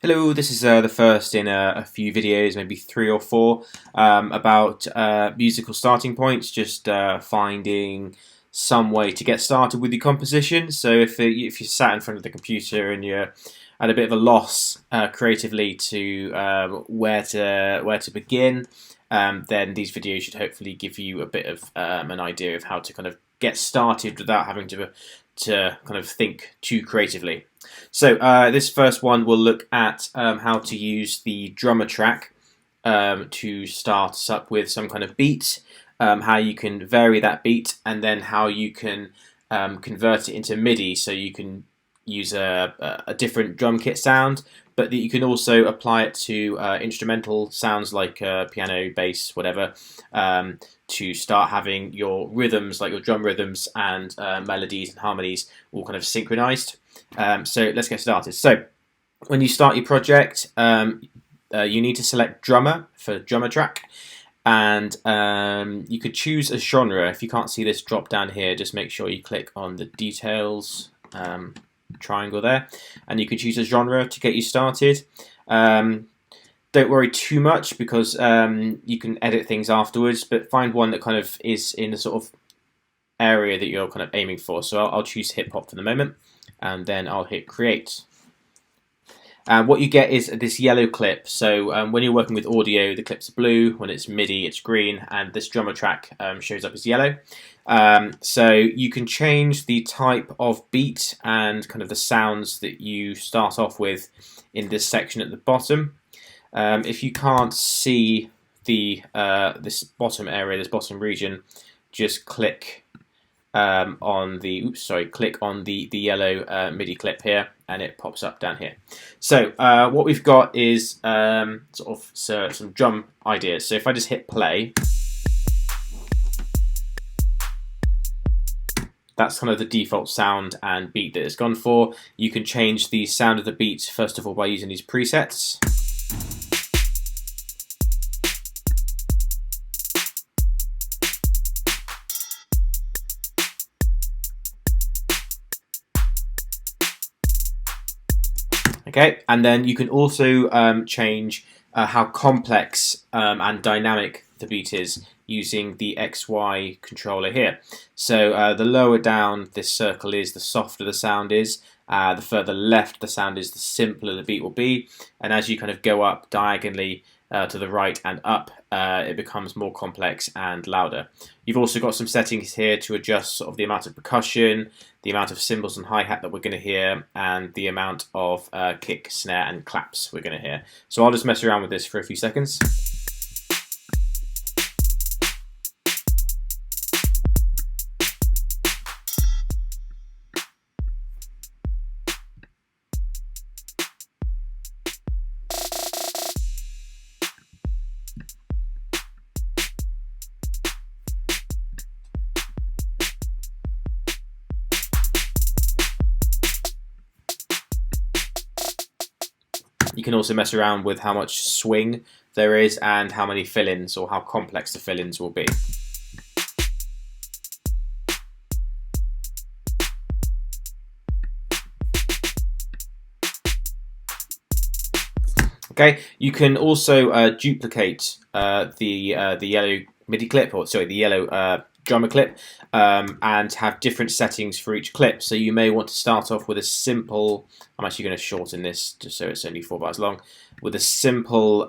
Hello, this is the first in a few videos, maybe 3 or 4, about musical starting points, just finding some way to get started with your composition. So if you're sat in front of the computer and you're at a bit of a loss creatively to where to begin, then these videos should hopefully give you a bit of an idea of how to kind of get started without having to kind of think too creatively. So this first one will look at how to use the drummer track to start us up with some kind of beat, how you can vary that beat, and then how you can convert it into MIDI so you can use a different drum kit sound, but that you can also apply it to instrumental sounds like piano, bass, whatever, to start having your rhythms, like your drum rhythms and melodies and harmonies, all kind of synchronized. So let's get started. So when you start your project, you need to select drummer for drummer track, and you could choose a genre. If you can't see this drop down here, just make sure you click on the details triangle there, and you can choose a genre to get you started. Don't worry too much because you can edit things afterwards, but find one that kind of is in the sort of area that you're kind of aiming for. So I'll choose hip hop for the moment, and then I'll hit create. What you get is this yellow clip. So when you're working with audio, the clips are blue. When it's MIDI, it's green, and this drummer track shows up as yellow. So you can change the type of beat and kind of the sounds that you start off with in this section at the bottom. If you can't see the this bottom area, this bottom region, just click on the click on the yellow MIDI clip here, and it pops up down here. So what we've got is some drum ideas. So if I just hit play, that's kind of the default sound and beat that it's gone for. You can change the sound of the beat first of all by using these presets. Okay, and then you can also change how complex and dynamic the beat is using the XY controller here. So the lower down this circle is, the softer the sound is. The further left the sound is, the simpler the beat will be. And as you kind of go up diagonally to the right and up, it becomes more complex and louder. You've also got some settings here to adjust sort of the amount of percussion, the amount of cymbals and hi-hat that we're going to hear, and the amount of kick, snare, and claps we're going to hear. So I'll just mess around with this for a few seconds. You can also mess around with how much swing there is and how many fill-ins or how complex the fill-ins will be. Okay, you can also duplicate the yellow MIDI clip, or sorry, the yellow drummer clip, and have different settings for each clip. So you may want to start off with a simple, I'm actually going to shorten this just so it's only 4 bars long, with a simple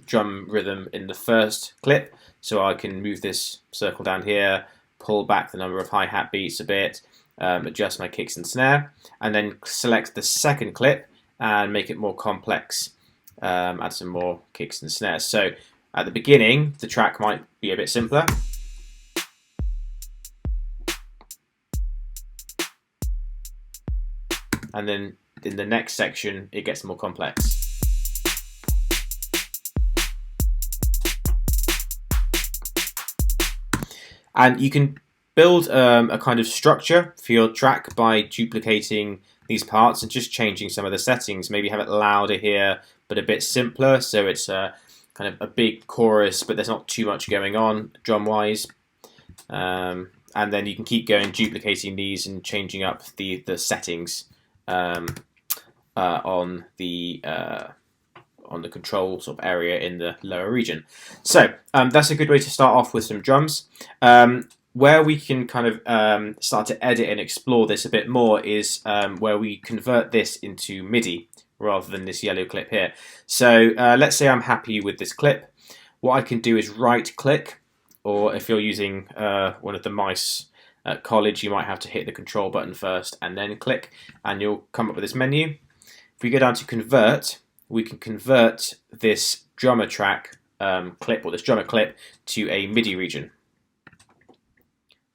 drum rhythm in the first clip. So I can move this circle down here, pull back the number of hi-hat beats a bit, adjust my kicks and snare, and then select the second clip and make it more complex, add some more kicks and snares. So at the beginning, the track might be a bit simpler. And then in the next section, it gets more complex. And you can build a kind of structure for your track by duplicating these parts and just changing some of the settings. Maybe have it louder here, but a bit simpler, so it's kind of a big chorus, but there's not too much going on drum-wise. And then you can keep going, duplicating these and changing up the settings on the control sort of area in the lower region. So that's a good way to start off with some drums. Where we can kind of start to edit and explore this a bit more is where we convert this into MIDI rather than this yellow clip here. So let's say I'm happy with this clip. What I can do is right click, or if you're using one of the mice at college, you might have to hit the control button first and then click, and you'll come up with this menu. If we go down to convert, we can convert this drummer track clip, or this drummer clip, to a MIDI region.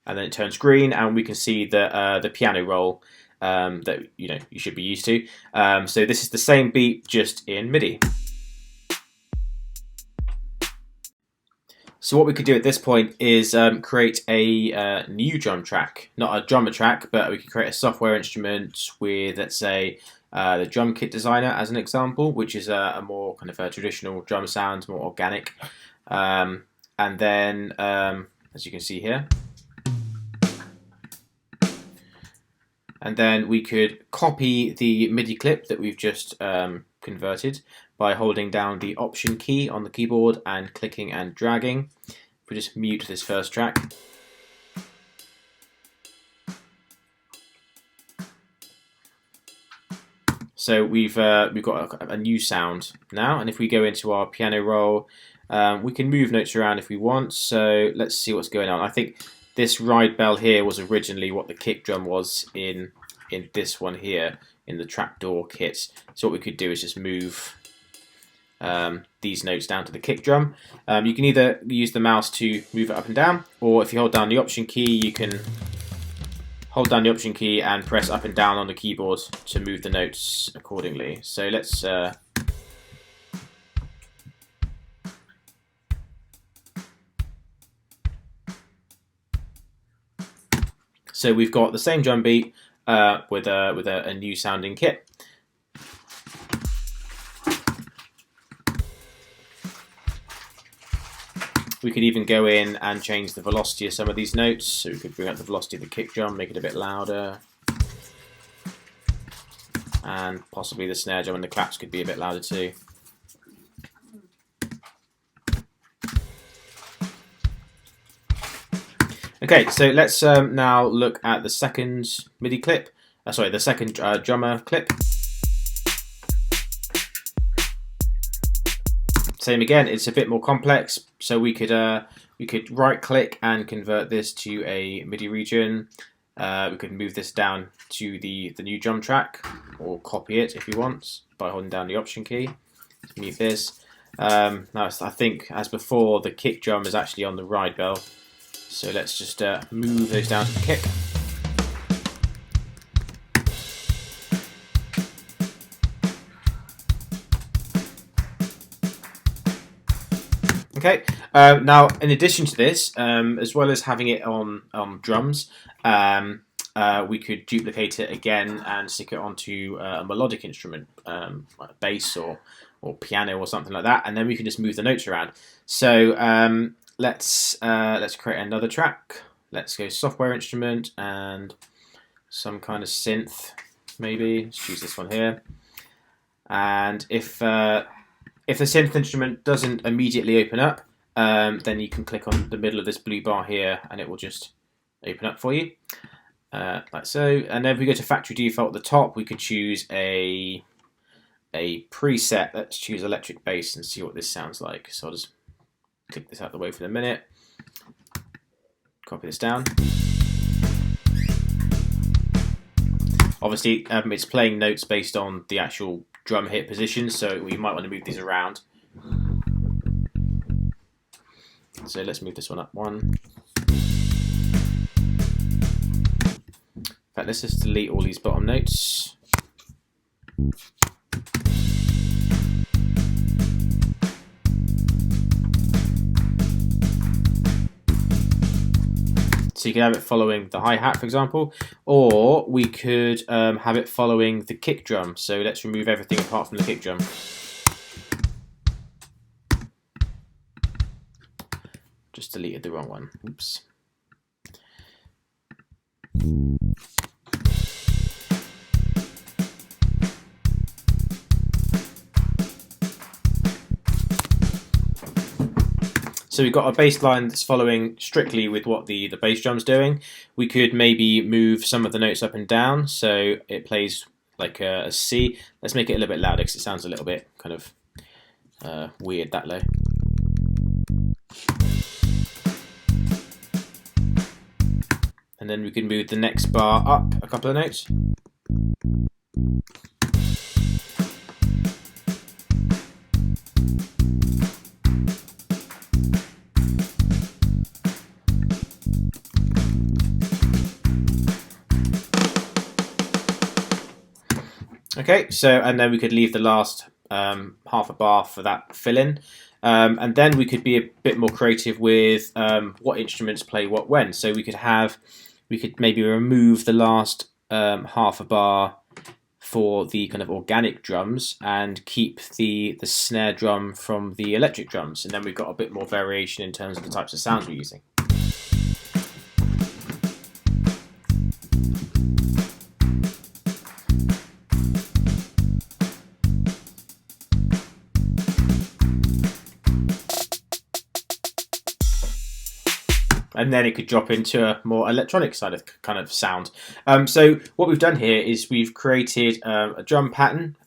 And then it turns green, and we can see the piano roll that you should be used to. So this is the same beat, just in MIDI. So what we could do at this point is create a new drum track, not a drummer track, but we could create a software instrument with, let's say, the Drum Kit Designer as an example, which is a more kind of a traditional drum sound, more organic. And then, as you can see here, and then we could copy the MIDI clip that we've just converted by holding down the Option key on the keyboard and clicking and dragging. If we just mute this first track. So we've got a new sound now, and if we go into our piano roll, we can move notes around if we want. So let's see what's going on. I think this ride bell here was originally what the kick drum was in this one here, in the trapdoor kit. So what we could do is just move these notes down to the kick drum. You can either use the mouse to move it up and down, or if you hold down the Option key, you can hold down the Option key and press up and down on the keyboard to move the notes accordingly. So let's so we've got the same drum beat with a new sounding kit. We could even go in and change the velocity of some of these notes. So we could bring up the velocity of the kick drum, make it a bit louder. And possibly the snare drum and the claps could be a bit louder too. Okay, so let's now look at the second MIDI clip. The second drummer clip. Same again, it's a bit more complex. So we could right click and convert this to a MIDI region. We could move this down to the new drum track, or copy it if you want by holding down the Option key. Mute this. Now I think, as before, the kick drum is actually on the ride bell. So let's just move those down to the kick. Okay, now in addition to this, as well as having it on drums, we could duplicate it again and stick it onto a melodic instrument, like bass or piano or something like that, and then we can just move the notes around. So let's create another track. Let's go software instrument and some kind of synth, maybe. Let's choose this one here. And if the synth instrument doesn't immediately open up, then you can click on the middle of this blue bar here and it will just open up for you, like so. And then if we go to factory default at the top, we could choose a preset. Let's choose electric bass and see what this sounds like. So I'll just click this out of the way for a minute, copy this down. Obviously, it's playing notes based on the actual drum hit position, so we might want to move these around. So let's move this one up one. In fact, let's just delete all these bottom notes. So you can have it following the hi-hat, for example, or we could have it following the kick drum. So let's remove everything apart from the kick drum. Just deleted the wrong one. Oops. So we've got a bass line that's following strictly with what the bass drum's doing. We could maybe move some of the notes up and down so it plays like a C. Let's make it a little bit louder because it sounds a little bit kind of weird that low. And then we can move the next bar up a couple of notes. Okay, so and then we could leave the last half a bar for that fill-in. And then we could be a bit more creative with what instruments play what when. So we could maybe remove the last half a bar for the kind of organic drums and keep the snare drum from the electric drums, and then we've got a bit more variation in terms of the types of sounds we're using. And then it could drop into a more electronic side of kind of sound. So what we've done here is we've created a drum pattern.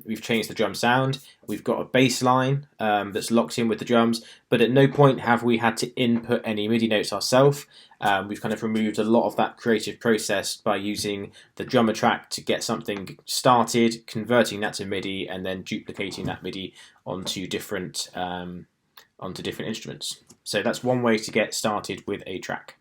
We've changed the drum sound. We've got a bass line that's locked in with the drums, but at no point have we had to input any MIDI notes ourselves. We've kind of removed a lot of that creative process by using the drummer track to get something started, converting that to MIDI, and then duplicating that MIDI onto different instruments. So that's one way to get started with a track.